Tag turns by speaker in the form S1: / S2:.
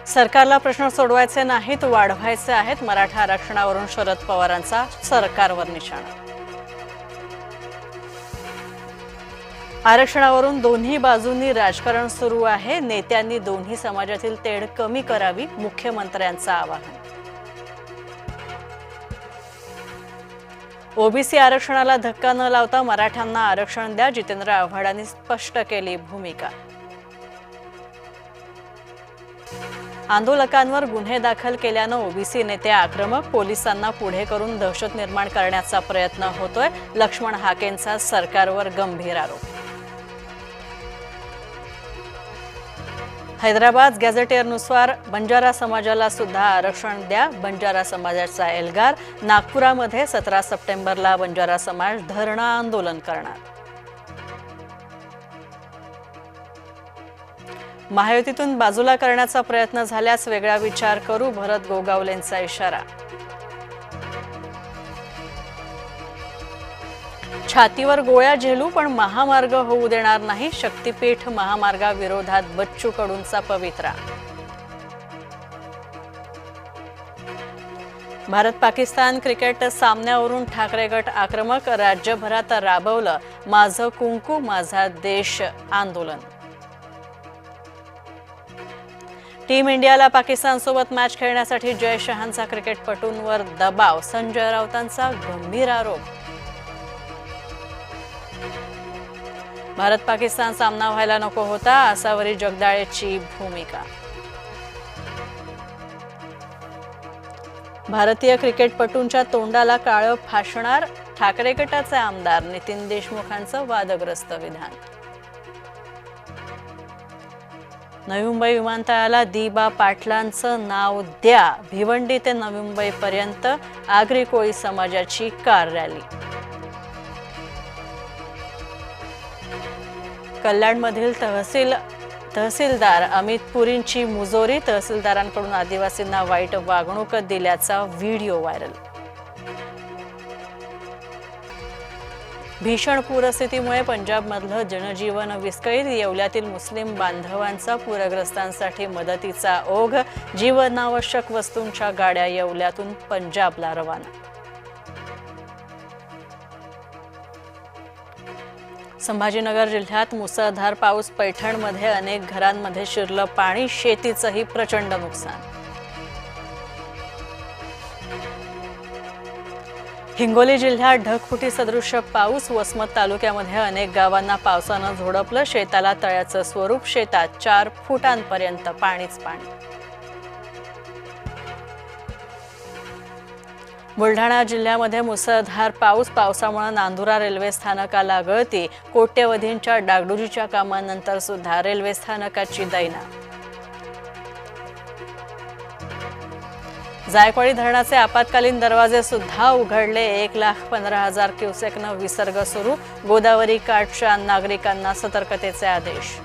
S1: सरकारला प्रश्न सोडवायचे नाहीत, वाढवायचे आहेत. मराठा आरक्षणावरून शरद पवारांचा सरकारवर निशाणा. आरक्षणावरून दोन्ही बाजूंनी राजकारण सुरू आहे. नेत्यांनी दोन्ही समाजातील तेढ कमी करावी, मुख्यमंत्र्यांचं आवाहन. ओबीसी आरक्षणाला धक्का न लावता मराठ्यांना आरक्षण द्या, जितेंद्र आव्हाडांनी स्पष्ट केली भूमिका. आंदोलकांवर गुन्हे दाखल केल्यानं ओबीसी नेते आक्रमक, पोलिसांना पुढे करून दहशत निर्माण करण्याचा प्रयत्न होतोय. लक्ष्मण हाकेंचा सरकारवर गंभीर आरोप. हैदराबाद गॅझेटियरनुसार बंजारा समाजाला सुद्धा आरक्षण द्या, बंजारा समाजाचा एल्गार. नागपुरामध्ये 17 सप्टेंबरला बंजारा समाज धरणं आंदोलन करणार. महायुतीतून बाजूला करण्याचा प्रयत्न झाल्यास वेगळा विचार करू, भरत गोगावलेंचा इशारा. छातीवर गोळ्या झेलू पण महामार्ग होऊ देणार नाही, शक्तीपीठ महामार्गाविरोधात बच्चू कडूंचा पवित्रा. भारत पाकिस्तान क्रिकेट सामन्यावरून ठाकरे गट आक्रमक, राज्यभरात राबवलं माझं कुंकू माझा देश आंदोलन. टीम इंडियाला पाकिस्तानसोबत मॅच खेळण्यासाठी जय शहांचा क्रिकेटपटूंवर दबाव, संजय राऊतांचा गंभीर आरोप. भारत पाकिस्तान सामना व्हायला नको होता, आसावरी जगदाळेची भूमिका. भारतीय क्रिकेटपटूंच्या तोंडाला काळं फासणार, ठाकरे गटाचे आमदार नितीन देशमुखांचं वादग्रस्त विधान. नवी मुंबई विमानतळाला दिबा पाटलांचं नाव द्या, भिवंडी ते नवी मुंबईपर्यंत आगरी कोळी समाजाची कार रॅली. कल्याणमधील तहसीलदार अमित पुरींची मुजोरी, तहसीलदारांकडून आदिवासींना वाईट वागणूक दिल्याचा व्हिडिओ व्हायरल. भीषण पूरस्थितीमुळे पंजाबमधलं जनजीवन विस्कळीत, येवल्यातील मुस्लिम बांधवांचा पूरग्रस्तांसाठी मदतीचा ओघ, जीवनावश्यक वस्तूंच्या गाड्या येवल्यातून पंजाबला रवाना. संभाजीनगर जिल्ह्यात मुसळधार पाऊस, पैठणमध्ये अनेक घरांमध्ये शिरलं पाणी, शेतीचंही प्रचंड नुकसान. हिंगोली जिल्ह्यात ढगफुटी सदृश्य पाऊस, वसमत तालुक्यामध्ये अनेक गावांना पावसानं झोडपलं, शेताला तळ्याचं स्वरूप, शेतात 4 फुटांपर्यंत पाणीच पाणी. बुलढाणा जिल्ह्यामध्ये मुसळधार पाऊस, पावसामुळे नांदुरा रेल्वे स्थानकाला गळती, कोट्यवधींच्या डागडुजीच्या कामानंतर सुद्धा रेल्वे स्थानकाची दैना. जायकवाडी धरणाचे आपत्कालीन दरवाजे सुद्धा उघडले, 1,15,000 क्युसेकनं विसर्ग सुरू, गोदावरी काठच्या नागरिकांना सतर्कतेचे आदेश.